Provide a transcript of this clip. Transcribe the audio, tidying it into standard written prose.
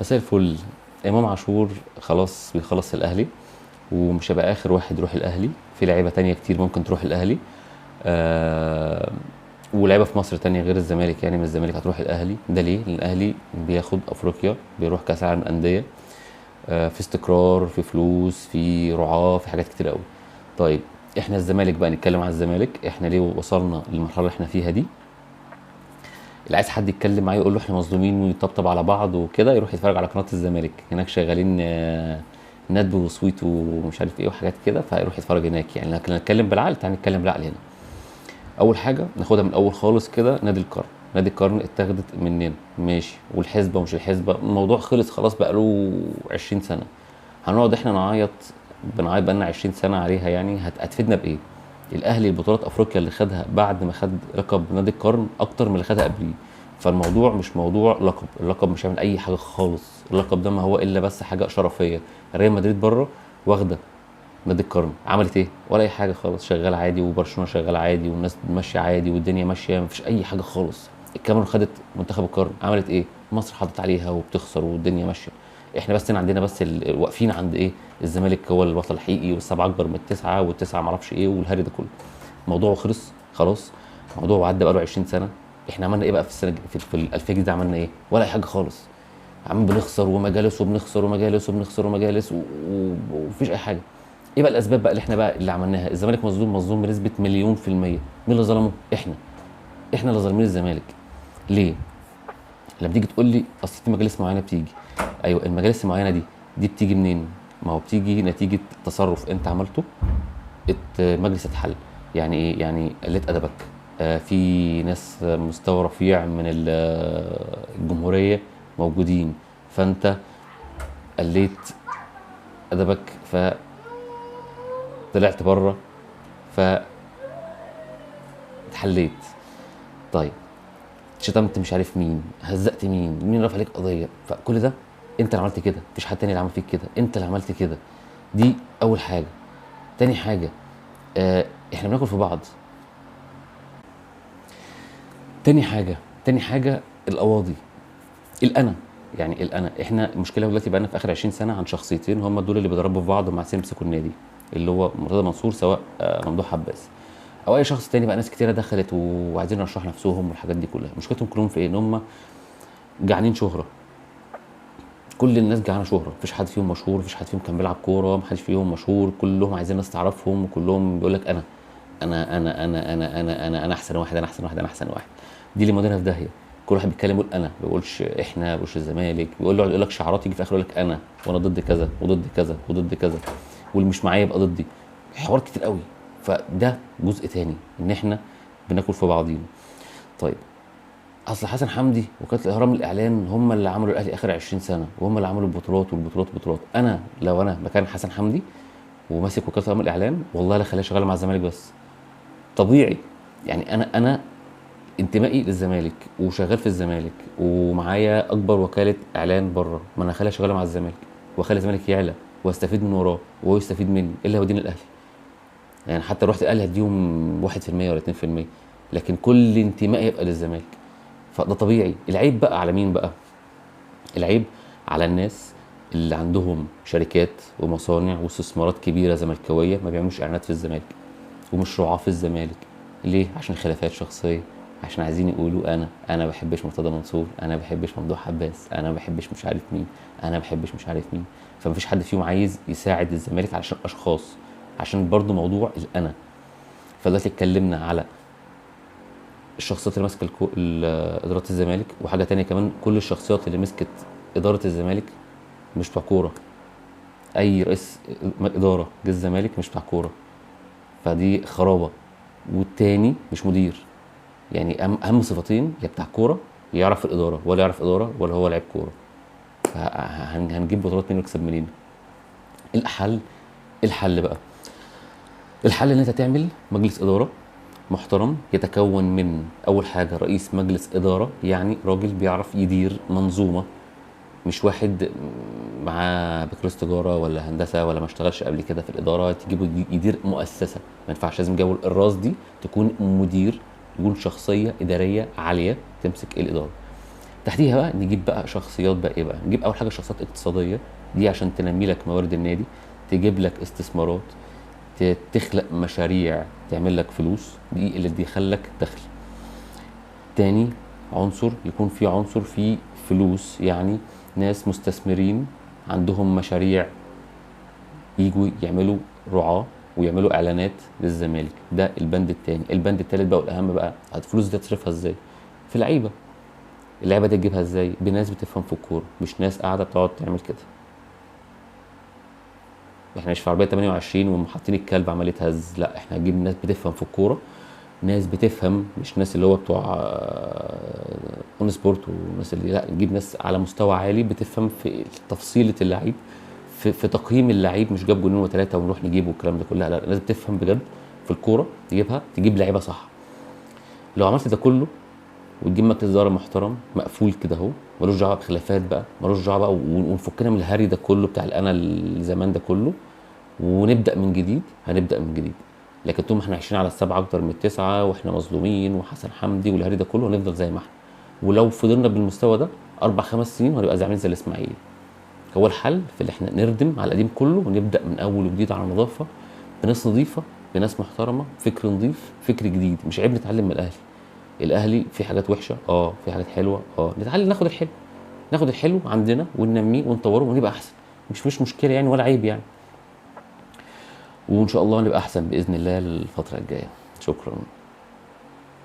مساء الفل. امام عاشور خلاص بيخلص الاهلي، ومش هيبقى اخر واحد يروح الاهلي، في لعيبه تانية كتير ممكن تروح الاهلي. آه ولعيبه في مصر تانية غير الزمالك، يعني من الزمالك هتروح الاهلي. ده ليه؟ لان الاهلي بياخد افريقيا، بيروح كاس العالم الانديه. في استقرار، في فلوس، في رعاه، في حاجات كتير قوي. طيب، احنا الزمالك بقى، نتكلم على الزمالك. احنا ليه وصلنا للمرحله اللي احنا فيها دي؟ اللي عايز حد يتكلم معاه يقول له احنا مظلومين ويطبطب على بعض وكده، يروح يتفرج على قناه الزمالك. هناك شغالين ندب وسويت ومش عارف ايه وحاجات كده، فيروح يتفرج هناك. يعني لكن نتكلم بالعقل، تعالى نتكلم بالعقل هنا. اول حاجه ناخدها من الاول خالص كده، نادي القرن. نادي القرن اتاخدت مننا، ماشي، والحسبه ومش الحسبه، الموضوع خلص خلاص، بقاله 20 سنه. هنقعد احنا نعيط؟ بنعيط بقالنا 20 سنه عليها، يعني هتفيدنا بايه؟ الاهلي البطولات افريقيا اللي خدها بعد ما خد لقب نادي القرن اكتر من اللي خدها قبليه. فالموضوع مش موضوع لقب، اللقب مش هيعمل اي حاجه خالص. اللقب ده ما هو الا بس حاجه شرفيه. ريال مدريد بره واخده نادي القرن، عملت ايه؟ ولا اي حاجه خالص، شغال عادي، وبرشلونه شغال عادي، والناس ماشيه عادي، والدنيا ماشيه، مفيش اي حاجه خالص. الكاميرون خدت منتخب القرن، عملت ايه؟ مصر حطت عليها وبتخسر والدنيا ماشيه. احنا بس هنا عندنا بس واقفين عند ايه؟ الزمالك هو البطل الحقيقي، والسبعه اكبر من التسعه، والتسعه معرفش ايه، والهري ده كله. الموضوع خلص خلاص. الموضوع عدى بقاله 20 سنه. احنا عملنا ايه بقى في السنه في الالفيه دي؟ عملنا ايه؟ ولا اي حاجه خالص. عم بنخسر ومجالس، وبنخسر ومجالس، وبنخسر ومجالس، ومفيش اي حاجه. ايه بقى الاسباب بقى اللي احنا بقى اللي عملناها؟ الزمالك مظلوم، مظلوم بنسبه مليون في الميه. مين اللي ظلمه؟ احنا اللي ظالمين الزمالك. ليه؟ لما تيجي تقول لي اصل في مجالس معينه بتيجي، ايوه، المجالس المعينه دي بتيجي منين؟ ما هو بتيجي نتيجه تصرف انت عملته. مجلس اتحل. يعني ايه؟ يعني قلت ادبك. في ناس مستوى رفيع من الجمهوريه موجودين، فانت قليت ادبك، فطلعت بره، فاتحليت. طيب، شتمت مش عارف مين، هزقت مين رفع عليك قضيه، فكل ده انت اللي عملت كده، مفيش حد تاني اللي عمل فيك كده، انت اللي عملت كده. دي اول حاجه. تاني حاجه، احنا بناكل في بعض. تاني حاجه تاني حاجه القواضي، الانا. يعني الانا، احنا المشكله دلوقتي بقى في اخر 20 سنه عن شخصيتين، هم دول اللي بيضربوا في بعض ومع يمسكوا النادي، اللي هو مرتضى منصور، سواء ممدوح عباس او اي شخص تاني. بقى ناس كتيره دخلت وعايزين يرشحوا نفسهم والحاجات دي كلها. مشكلتهم كلهم في ايه؟ ان هم جعانين شهره. كل الناس جعانه شهره، مفيش حد فيهم مشهور، مفيش حد فيهم كان بيلعب كوره، محدش فيهم مشهور، كلهم عايزين الناس تعرفهم، وكلهم بيقول لك انا احسن واحد، انا احسن واحد، انا احسن واحد. دي اللي مودينا في داهيه. كل واحد بيتكلم يقول انا، ما بيقولش احنا، ما بيقولش الزمالك، يقول لك شعارات، يجي في الاخر يقول لك انا، وانا ضد كذا وضد كذا وضد كذا، واللي مش معايا يبقى ضدي. حوارات كتير قوي. فده جزء تاني، ان احنا بناكل في بعضينا. طيب، اصل حسن حمدي وكاله الاهرام الاعلان هم اللي عملوا الاهلي اخر 20 سنه، وهم اللي عملوا البطولات والبطولات والبطولات. انا لو انا مكان حسن حمدي وماسك وكاله الاهرام الاعلان، والله لا خليها شغاله مع الزمالك بس. طبيعي. يعني انا انتمائي للزمالك وشغال في الزمالك، ومعايا اكبر وكاله اعلان بره، ما انا خليها شغاله مع الزمالك، واخلي الزمالك يعلى، واستفيد من وراه، وهو يستفيد مني. ايه اللي هيوديني الاهلي؟ يعني حتى رحت الاهلي هديهم 1% ولا 2%، لكن كل انتمائي يبقى للزمالك. فده طبيعي. العيب بقى على مين بقى؟ العيب على الناس اللي عندهم شركات ومصانع واستثمارات كبيره زملكاويه، ما بيعملوش اعلانات في الزمالك ومش رعاه في الزمالك. ليه؟ عشان خلافات شخصيه، عشان عايزين يقولوا انا ما بحبش مرتضى منصور، انا ما بحبش ممدوح عباس، انا ما بحبش مش عارف مين، انا ما بحبش مش عارف مين. فمفيش حد فيهم عايز يساعد الزمالك علشان اشخاص، عشان برضو موضوع الانا. فدلوقتي اتكلمنا على الشخصيات اللي ماسكه اداره الزمالك، وحاجه تانية كمان، كل الشخصيات اللي مسكت اداره الزمالك مش بتوع كوره. اي رئيس اداره جه الزمالك مش بتاع كوره، فدي خرابه. والتاني مش مدير. يعني اهم صفتين، يا بتاع كوره يا يعرف الاداره، ولا يعرف اداره ولا هو لعيب كوره. فهنجيب بطولات مين ويكسب منين؟ الحل الحل بقى، الحل ان انت تعمل مجلس اداره محترم، يتكون من اول حاجه رئيس مجلس اداره، يعني راجل بيعرف يدير منظومه، مش واحد معاه بكالوريوس تجاره ولا هندسه ولا ما اشتغلش قبل كده في الاداره تجيبه يدير مؤسسه. ما ينفعش، لازم جو الراس دي تكون مدير، يكون شخصيه اداريه عاليه تمسك الاداره. تحتيها بقى نجيب بقى شخصيات بقى ايه بقى، نجيب اول حاجه شخصيات اقتصاديه، دي عشان تنمي لك موارد النادي، تجيب لك استثمارات، تخلق مشاريع تعمل لك فلوس، دي اللي تدخل لك دخل. تاني عنصر يكون في عنصر فيه فلوس، يعني ناس مستثمرين عندهم مشاريع يجوا يعملوا رعاة ويعملوا اعلانات للزمالك، ده البند التاني. البند التالت بقى والاهم بقى، الفلوس دي تصرفها ازاي؟ في لعيبه. اللعيبه دي تجيبها ازاي؟ بناس بتفهم في الكوره، مش ناس قاعده بتقعد تعمل كده. احنا مش في عربيه 28 وحاطين الكلب عمال يتهز، لا احنا هنجيب ناس بتفهم في الكوره، ناس بتفهم، مش ناس اللي هو بتوع اون سبورت والناس اللي، لا نجيب ناس على مستوى عالي بتفهم في تفصيله اللعيب، في تقييم اللعيب، مش جاب جونين وثلاثه ونروح نجيبه والكلام ده كله، لا ناس بتفهم بجد في الكوره، تجيبها تجيب لعيبه صح. لو عملت ده كله وتجيب مركز اداره محترم مقفول كده اهو، ملوش دعوه بخلافات بقى، ملوش دعوه بقى، ونفكنا من الهري ده كله بتاع الانا الزمان ده كله، ونبدا من جديد. هنبدا من جديد. لكن طول ما احنا عايشين على السبعه اكتر من التسعه واحنا مظلومين وحسن حمدي والهري ده كله، هنفضل زي ما احنا. ولو فضلنا بالمستوى ده 4 5 سنين وهنبقى زعلانين زي الاسماعيلي. هو الحل في اللي احنا نردم على القديم كله ونبدا من اول وجديد على نظافه، بناس نظيفه، بناس محترمه، فكر نظيف، فكر جديد. مش عيب نتعلم من الاهلي. الاهلي في حاجات وحشه، في حاجات حلوه، نتعلم ناخد الحلو، ناخد الحلو عندنا وننميه ونطوره ونبقى احسن. مش مشكله يعني ولا عيب يعني. وان شاء الله نبقى احسن باذن الله الفتره الجايه. شكرا.